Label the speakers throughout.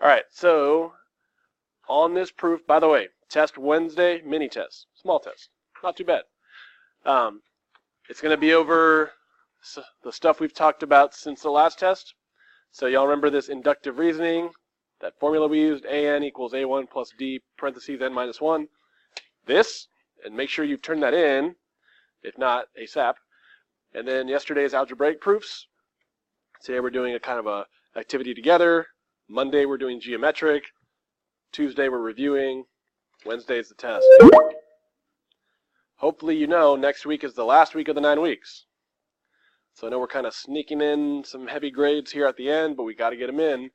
Speaker 1: All right, so on this proof, by the way, test Wednesday, mini test, small test, not too bad. It's going to be over the stuff we've talked about since the last test. So y'all remember this inductive reasoning, that formula we used, an equals a1 plus d parentheses n minus 1. This, and make sure you turn that in, if not ASAP. And then yesterday's algebraic proofs. Today we're doing a kind of a activity together. Monday we're doing geometric. Tuesday we're reviewing. Wednesday is the test. Hopefully you know next week is the last week of the 9 weeks. So I know we're kind of sneaking in some heavy grades here at the end, but we got to get them in.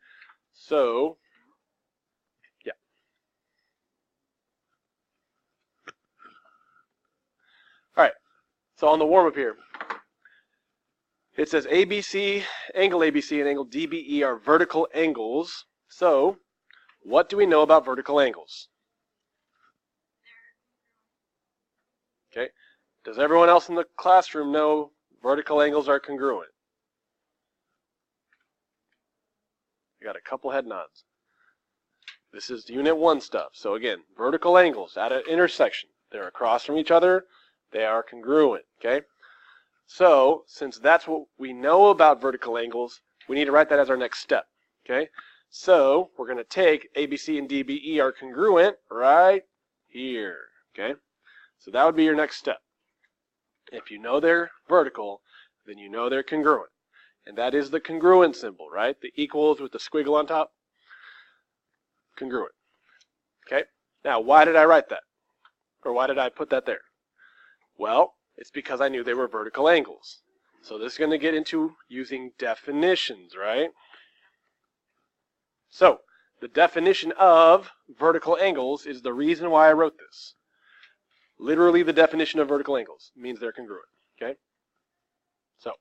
Speaker 1: So, yeah. All right. So on the warm-up here, it says ABC, angle ABC, and angle DBE are vertical angles. So, what do we know about vertical angles? Okay. Does everyone else in the classroom know vertical angles are congruent? I got a couple head nods. This is Unit 1 stuff. So again, vertical angles at an intersection. They're across from each other. They are congruent. Okay. So since that's what we know about vertical angles, we need to write that as our next step. Okay. So we're going to take ABC and DBE are congruent right here. Okay. So that would be your next step. If you know they're vertical, then you know they're congruent. And that is the congruent symbol, right? The equals with the squiggle on top. Congruent. Okay? Now, why did I write that? Or why did I put that there? Well, it's because I knew they were vertical angles. So this is going to get into using definitions, right? So, the definition of vertical angles is the reason why I wrote this. Literally, the definition of vertical angles means they're congruent. Okay? So,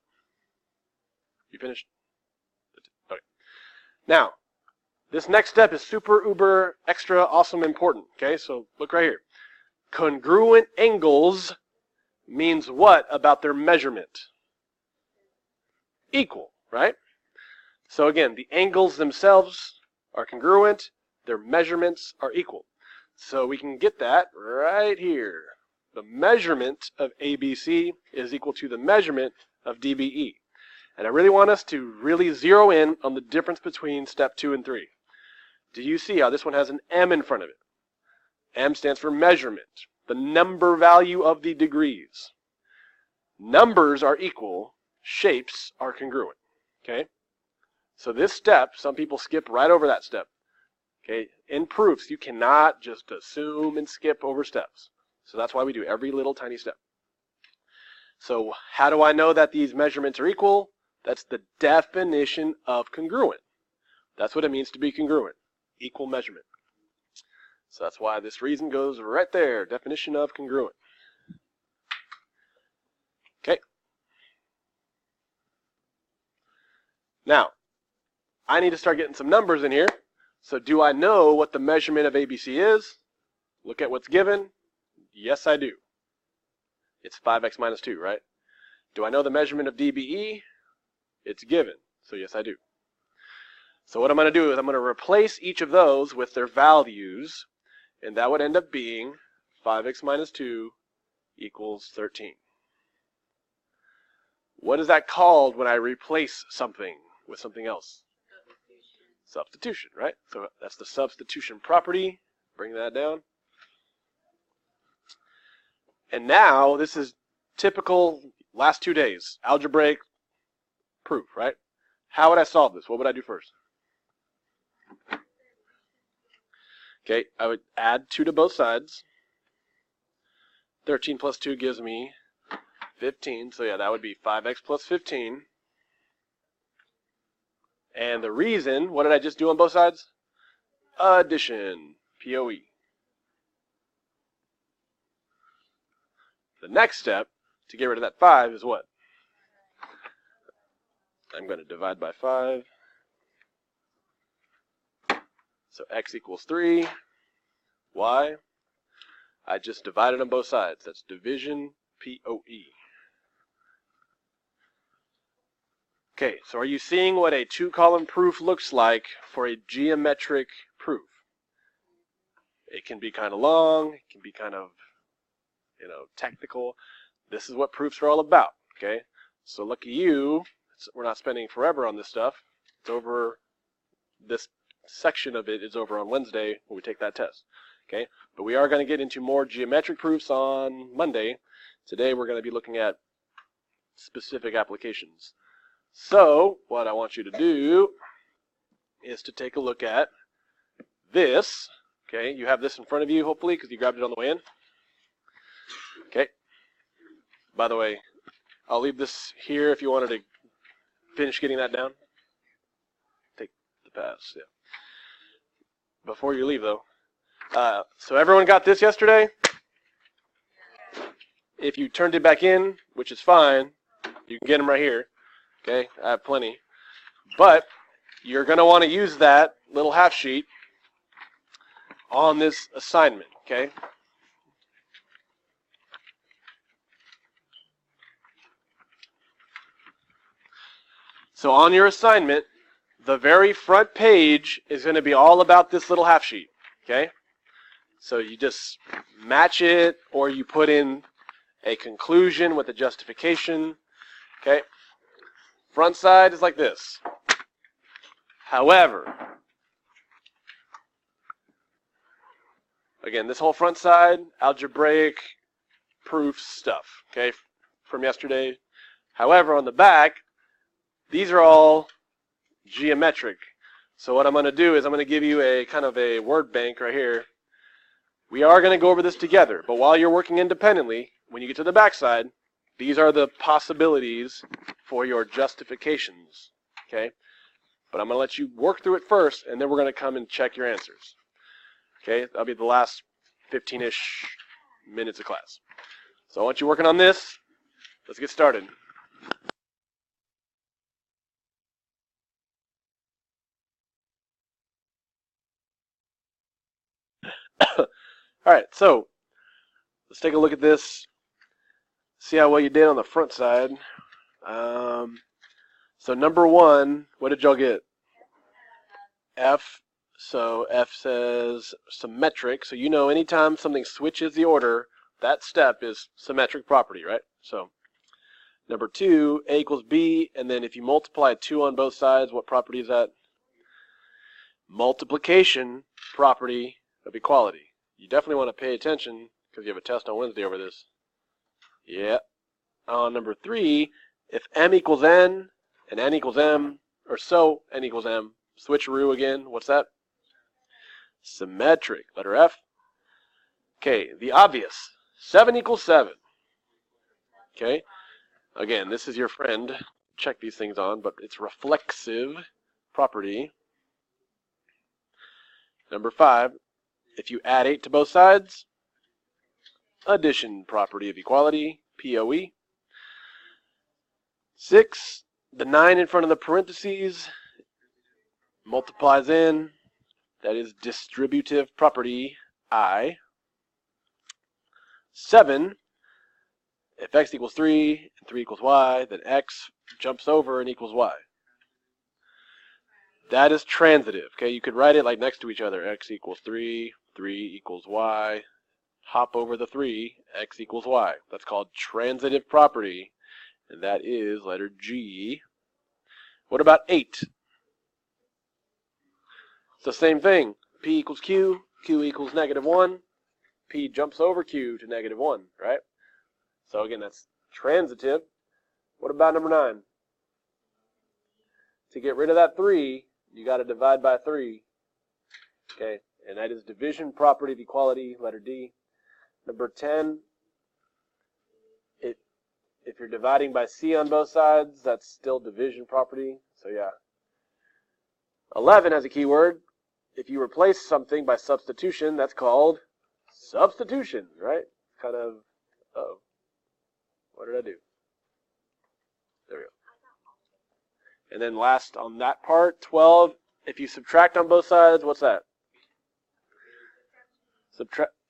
Speaker 1: you finished? Okay. Now, this next step is super, uber, extra, awesome, important. Okay? So, look right here. Congruent angles means what about their measurement? Equal, right? So, again, the angles themselves are congruent. Their measurements are equal. So we can get that right here. The measurement of ABC is equal to the measurement of DBE. And I really want us to really zero in on the difference between step 2 and 3. Do you see how this one has an M in front of it? M stands for measurement, the number value of the degrees. Numbers are equal, shapes are congruent. Okay? So this step, some people skip right over that step. Okay, in proofs, you cannot just assume and skip over steps. So that's why we do every little tiny step. So how do I know that these measurements are equal? That's the definition of congruent. That's what it means to be congruent. Equal measurement. So that's why this reason goes right there. Definition of congruent. Okay. Now, I need to start getting some numbers in here. So do I know what the measurement of ABC is? Look at what's given. Yes, I do. It's 5x minus 2, right? Do I know the measurement of DBE? It's given. So yes, I do. So what I'm going to do is I'm going to replace each of those with their values. And that would end up being 5x minus 2 equals 13. What is that called when I replace something with something else? Substitution, right? So that's the substitution property. Bring that down. And now, this is typical last 2 days. Algebraic proof, right? How would I solve this? What would I do first? Okay, I would add 2 to both sides. 13 plus 2 gives me 15. So yeah, that would be 5x plus 15. And the reason, what did I just do on both sides? Addition, POE. The next step to get rid of that 5 is what? I'm going to divide by 5. So x equals 3. Y? I just divided on both sides. That's division, POE. Okay, so are you seeing what a two-column proof looks like for a geometric proof? It can be kind of long, it can be kind of, technical. This is what proofs are all about, okay? So lucky you, we're not spending forever on this stuff. It's over, this section of it is over on Wednesday when we take that test, okay? But we are going to get into more geometric proofs on Monday. Today we're going to be looking at specific applications. So what I want you to do is to take a look at this, okay? You have this in front of you, hopefully, because you grabbed it on the way in. Okay. By the way, I'll leave this here if you wanted to finish getting that down. Take the pass, yeah. Before you leave, though. So everyone got this yesterday? If you turned it back in, which is fine, you can get them right here. Okay, I have plenty. But you're going to want to use that little half sheet on this assignment, okay? So on your assignment, the very front page is going to be all about this little half sheet, okay? So you just match it, or you put in a conclusion with a justification, okay? Front side is like this. However, again, this whole front side, algebraic proof stuff, okay, from yesterday. However, on the back, these are all geometric. So what I'm going to do is I'm going to give you a kind of a word bank right here. We are going to go over this together, but while you're working independently, when you get to the back side, these are the possibilities for your justifications, okay? But I'm going to let you work through it first, and then we're going to come and check your answers. Okay, that'll be the last 15-ish minutes of class. So I want you working on this. Let's get started. All right, so let's take a look at this. See how well you did on the front side. So number one, what did y'all get? F. So F says symmetric. So you know anytime something switches the order, that step is symmetric property, right? So number two, A equals B, and then if you multiply 2 on both sides, what property is that? Multiplication property of equality. You definitely want to pay attention because you have a test on Wednesday over this. Yeah. On number 3, if M equals N and N equals M, or so N equals M, switcheroo again, what's that? Symmetric, letter F. Okay, the obvious, 7 equals 7. Okay, again, this is your friend, check these things on, but it's reflexive property. Number 5, if you add 8 to both sides, addition property of equality, POE. 6, the 9 in front of the parentheses multiplies in, that is distributive property, I. 7, if x equals 3 and 3 equals y, then x jumps over and equals y. That is transitive, okay? You could write it like next to each other. X equals 3, 3 equals y. Hop over the 3, x equals y. That's called transitive property, and that is letter G. What about 8? It's the same thing. P equals Q, Q equals -1. P jumps over Q to -1, right? So again, that's transitive. What about number 9? To get rid of that 3, you got to divide by 3. Okay, and that is division property of equality, letter D. Number 10, if you're dividing by C on both sides, that's still division property, so yeah. 11 has a keyword. If you replace something by substitution, that's called substitution, right? Kind of, uh-oh. What did I do? There we go. And then last on that part, 12, if you subtract on both sides, what's that?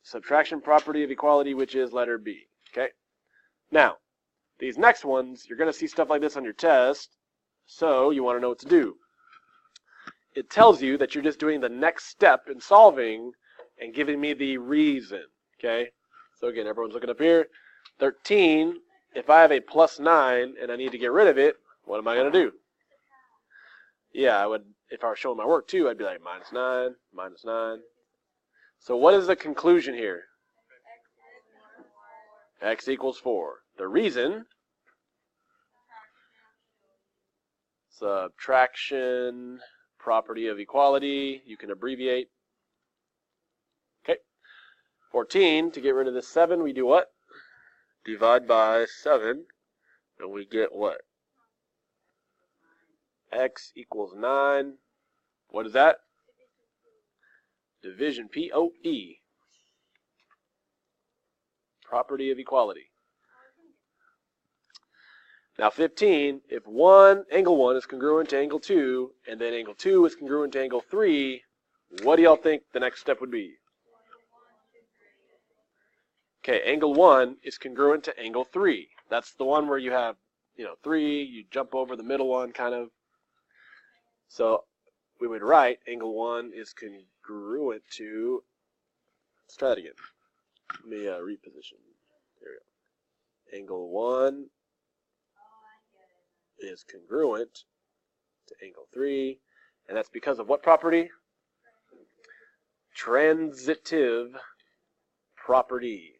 Speaker 1: Subtraction property of equality, which is letter B, okay? Now, these next ones, you're going to see stuff like this on your test. So you want to know what to do. It tells you that you're just doing the next step in solving and giving me the reason. Okay? So again, everyone's looking up here. 13, if I have a plus 9 and I need to get rid of it, what am I going to do? Yeah, I would, if I were showing my work too, I'd be like minus 9, minus 9. So what is the conclusion here? X equals 4. The reason, subtraction, property of equality, you can abbreviate. Okay. 14, to get rid of this 7, we do what? Divide by 7, and we get what? X equals 9. What is that? Division, P-O-E. Property of equality. Now 15, if angle 1 is congruent to angle 2, and then angle 2 is congruent to angle 3, what do y'all think the next step would be? Okay, angle 1 is congruent to angle 3. That's the one where you have, 3, you jump over the middle one, kind of. So we would write angle 1 is congruent to, let's try that again. Let me reposition. There we go. Angle 1 is congruent to angle 3, and that's because of what property? Transitive property.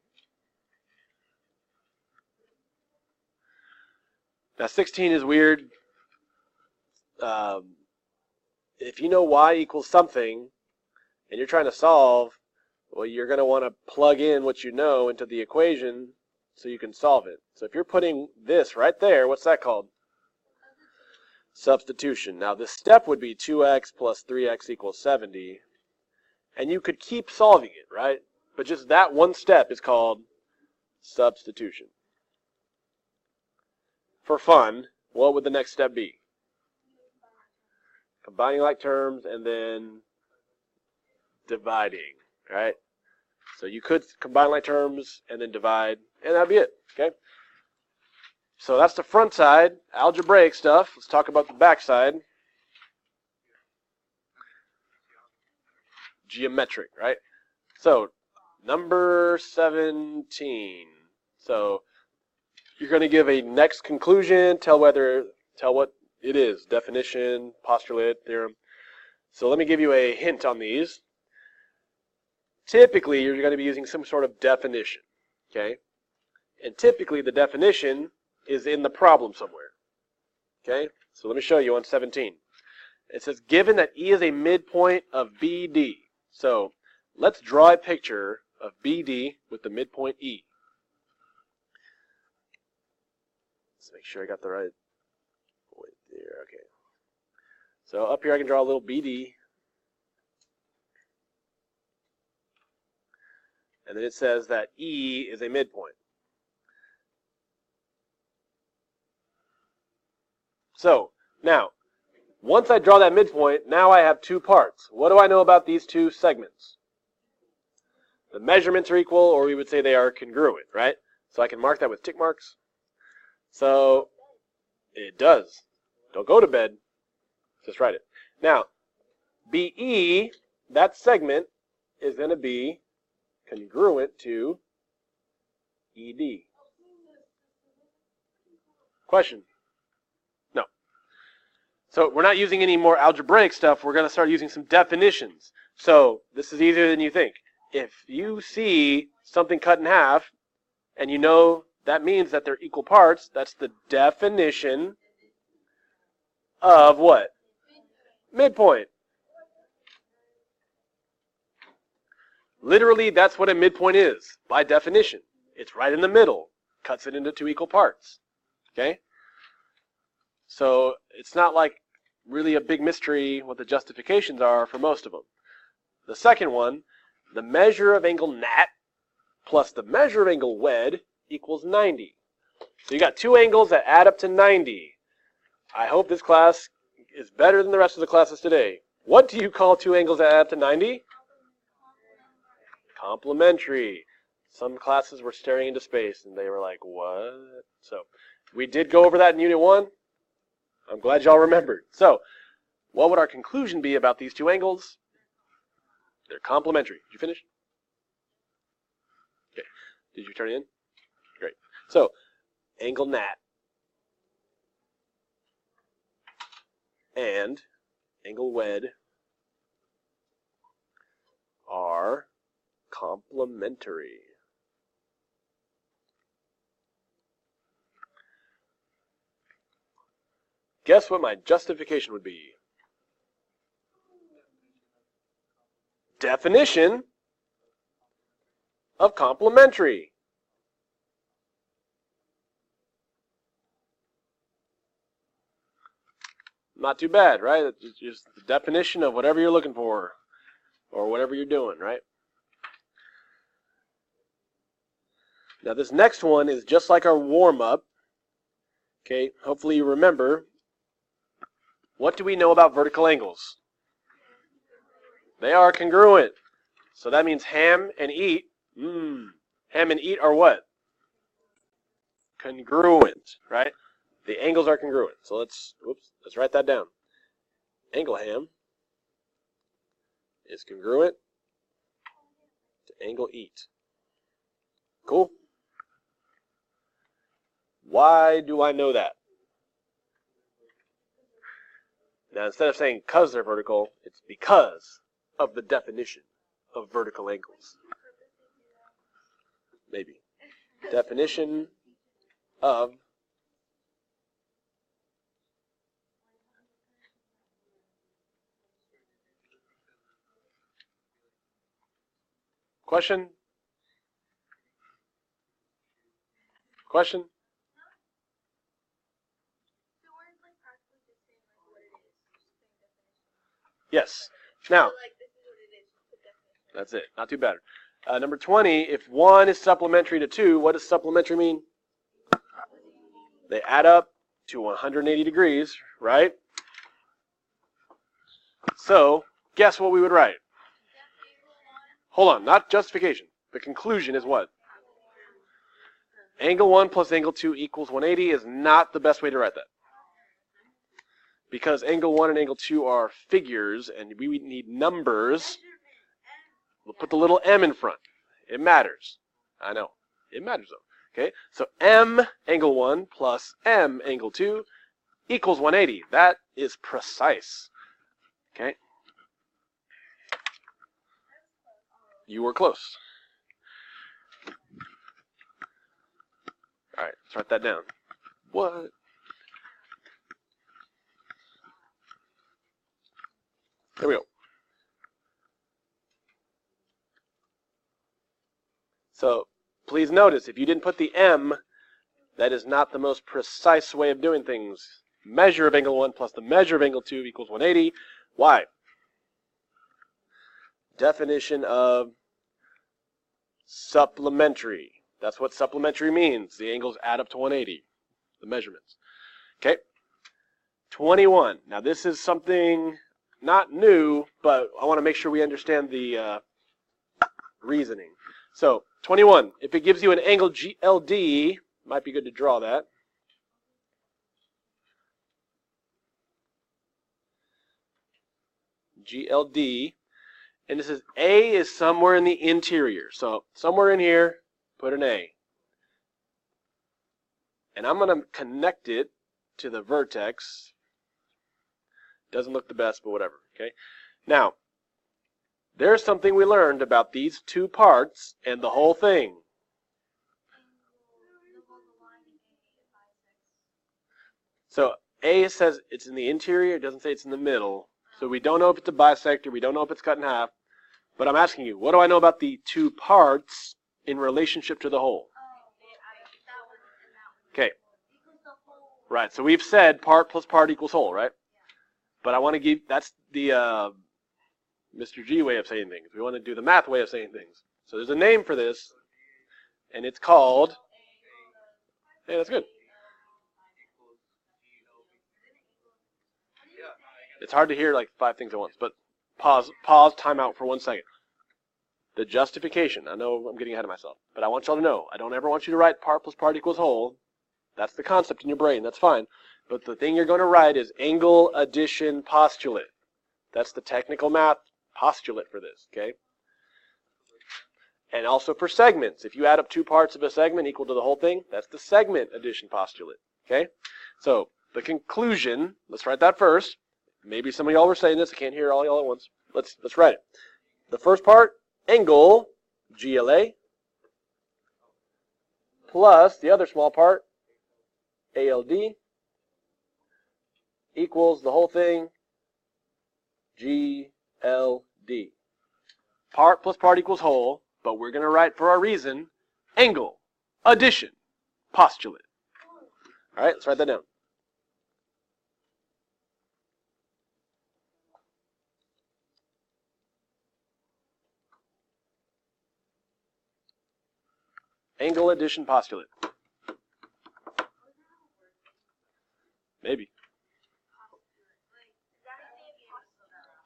Speaker 1: Now 16 is weird. If you know y equals something, and you're trying to solve, well, you're going to want to plug in what you know into the equation so you can solve it. So if you're putting this right there, what's that called? Substitution. Now this step would be 2x plus 3x equals 70. And you could keep solving it, right? But just that one step is called substitution. For fun, what would the next step be? Combining like terms and then dividing, right? So you could combine like terms and then divide, and that'd be it, okay? So that's the front side, algebraic stuff. Let's talk about the back side. Geometric, right? So number 17. So you're going to give a next conclusion, tell what it is, definition, postulate, theorem. So let me give you a hint on these. Typically, you're going to be using some sort of definition, okay? And typically, the definition is in the problem somewhere, okay? So let me show you on 17. It says, given that E is a midpoint of BD. So let's draw a picture of BD with the midpoint E. Let's make sure I got the right point there, okay. So up here I can draw a little BD. And then it says that E is a midpoint. So, now, once I draw that midpoint, now I have two parts. What do I know about these two segments? The measurements are equal, or we would say they are congruent, right? So I can mark that with tick marks. So, it does. Don't go to bed. Just write it. Now, BE, that segment, is going to be congruent to ED. Question? No. So we're not using any more algebraic stuff. We're going to start using some definitions. So this is easier than you think. If you see something cut in half, and you know that means that they're equal parts, that's the definition of what? Midpoint. Literally, that's what a midpoint is, by definition. It's right in the middle, cuts it into two equal parts. Okay? So it's not like really a big mystery what the justifications are for most of them. The second one, the measure of angle nat plus the measure of angle wed equals 90. So you got two angles that add up to 90. I hope this class is better than the rest of the classes today. What do you call two angles that add up to 90? Complementary. Some classes were staring into space and they were like, what? So we did go over that in Unit 1. I'm glad y'all remembered. So, what would our conclusion be about these two angles? They're complementary. Did you finish? Okay. Did you turn in? Great. So, angle nat and angle wed are complementary. Guess what my justification would be? Definition of complementary. Not too bad, right? It's just the definition of whatever you're looking for or whatever you're doing, right? Now this next one is just like our warm-up. Okay, hopefully you remember. What do we know about vertical angles? They are congruent. So that means ham and eat. Ham and eat are what? Congruent, right? The angles are congruent. So let's write that down. Angle ham is congruent to angle eat. Cool? Why do I know that? Now, instead of saying because they're vertical, it's because of the definition of vertical angles. Maybe. Definition of question? Question? Yes. Now, that's it. Not too bad. Number 20, if 1 is supplementary to 2, what does supplementary mean? They add up to 180 degrees, right? So, guess what we would write? Hold on, not justification. The conclusion is what? Angle 1 plus angle 2 equals 180 is not the best way to write that. Because angle 1 and angle 2 are figures, and we need numbers. We'll put the little m in front. It matters. I know. It matters, though. Okay? So m angle 1 plus m angle 2 equals 180. That is precise. Okay? You were close. All right, let's write that down. What? There we go. So please notice, if you didn't put the m, that is not the most precise way of doing things. Measure of angle 1 plus the measure of angle 2 equals 180. Why? Definition of supplementary. That's what supplementary means. The angles add up to 180, the measurements. Okay? 21. Now this is something not new, but I want to make sure we understand the reasoning. So, 21. If it gives you an angle GLD, might be good to draw that. GLD. And this is A is somewhere in the interior. So, somewhere in here, put an A. And I'm going to connect it to the vertex. Doesn't look the best, but whatever. Okay. Now, there's something we learned about these two parts and the whole thing. So A says it's in the interior. It doesn't say it's in the middle. So we don't know if it's a bisector. We don't know if it's cut in half. But I'm asking you, what do I know about the two parts in relationship to the whole? Okay. Right. So we've said part plus part equals whole, right? But I want to give, that's the Mr. G way of saying things. We want to do the math way of saying things. So there's a name for this, and it's called, hey, that's good. It's hard to hear like 5 things at once, but pause, time out for 1 second. The justification, I know I'm getting ahead of myself, but I want y'all to know, I don't ever want you to write part plus part equals whole. That's the concept in your brain. That's fine. But the thing you're going to write is angle addition postulate. That's the technical math postulate for this, okay? And also for segments. If you add up two parts of a segment equal to the whole thing, that's the segment addition postulate, okay? So the conclusion, let's write that first. Maybe some of y'all were saying this. I can't hear all y'all at once. Let's write it. The first part, angle, GLA, plus the other small part, ALD, equals the whole thing, GLD. Part plus part equals whole, but we're going to write, for our reason, angle, addition, postulate. All right, let's write that down. Angle addition postulate. Maybe.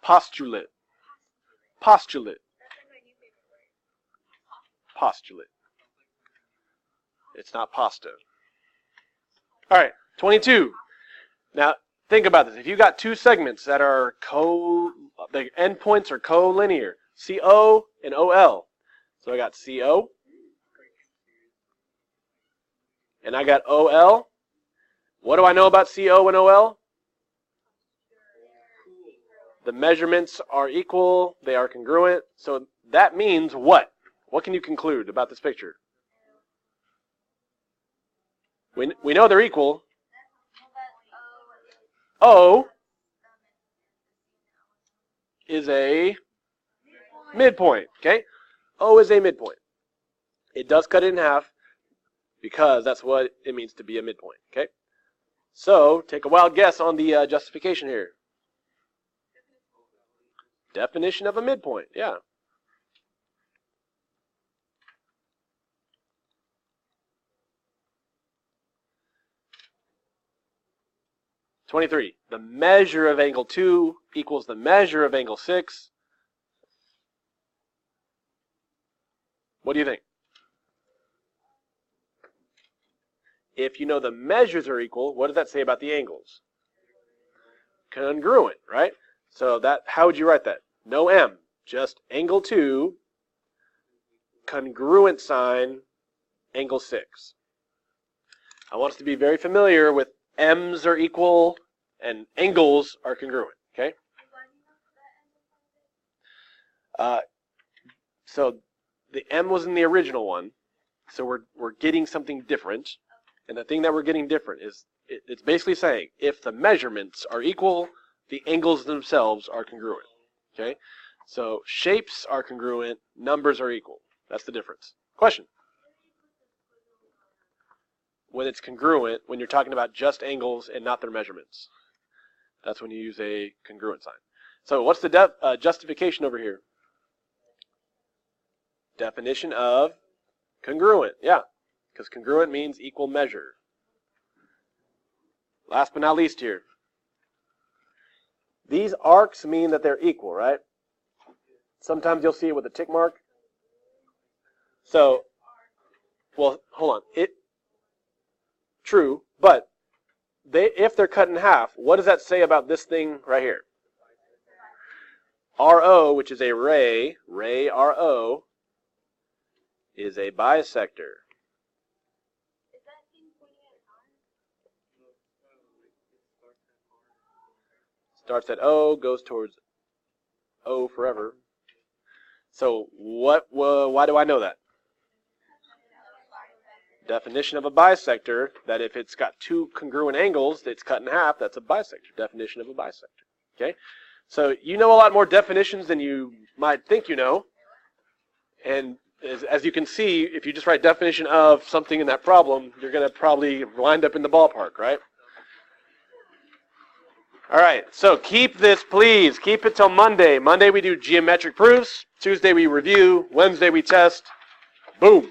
Speaker 1: Postulate. Postulate. Postulate. It's not pasta. All right, 22. Now, think about this. If you got two segments that are the endpoints are collinear, CO and OL. So I got CO. And I got OL. What do I know about CO and OL? The measurements are equal. They are congruent. So that means what? What can you conclude about this picture? We know they're equal. O is a midpoint. Okay? O is a midpoint. It does cut it in half, because that's what it means to be a midpoint, okay? So, take a wild guess on the justification here. Definition of a midpoint, yeah. (23) The measure of angle 2 equals the measure of angle 6. What do you think? If you know the measures are equal, what does that say about the angles? Congruent, right? So that, how would you write that? No M, just angle 2, congruent sign, angle 6. I want us to be very familiar with M's are equal and angles are congruent, okay? So the M was in the original one, so we're getting something different. And the thing that we're getting different is, it's basically saying, if the measurements are equal, the angles themselves are congruent. Okay? So shapes are congruent, numbers are equal. That's the difference. Question? When it's congruent, when you're talking about just angles and not their measurements, that's when you use a congruent sign. So what's the justification over here? Definition of congruent, yeah. Because congruent means equal measure. Last but not least here. These arcs mean that they're equal, right? Sometimes you'll see it with a tick mark. So, well, hold on. True, but if they're cut in half, what does that say about this thing right here? RO, which is a ray RO, is a bisector. Starts at O, goes towards O forever. So why do I know that? Definition of a bisector, that if it's got two congruent angles, it's cut in half, that's a bisector. Definition of a bisector. Okay? So you know a lot more definitions than you might think you know. And as you can see, if you just write definition of something in that problem, you're going to probably wind up in the ballpark, right? All right, so keep this, please. Keep it till Monday. Monday we do geometric proofs. Tuesday we review. Wednesday we test. Boom.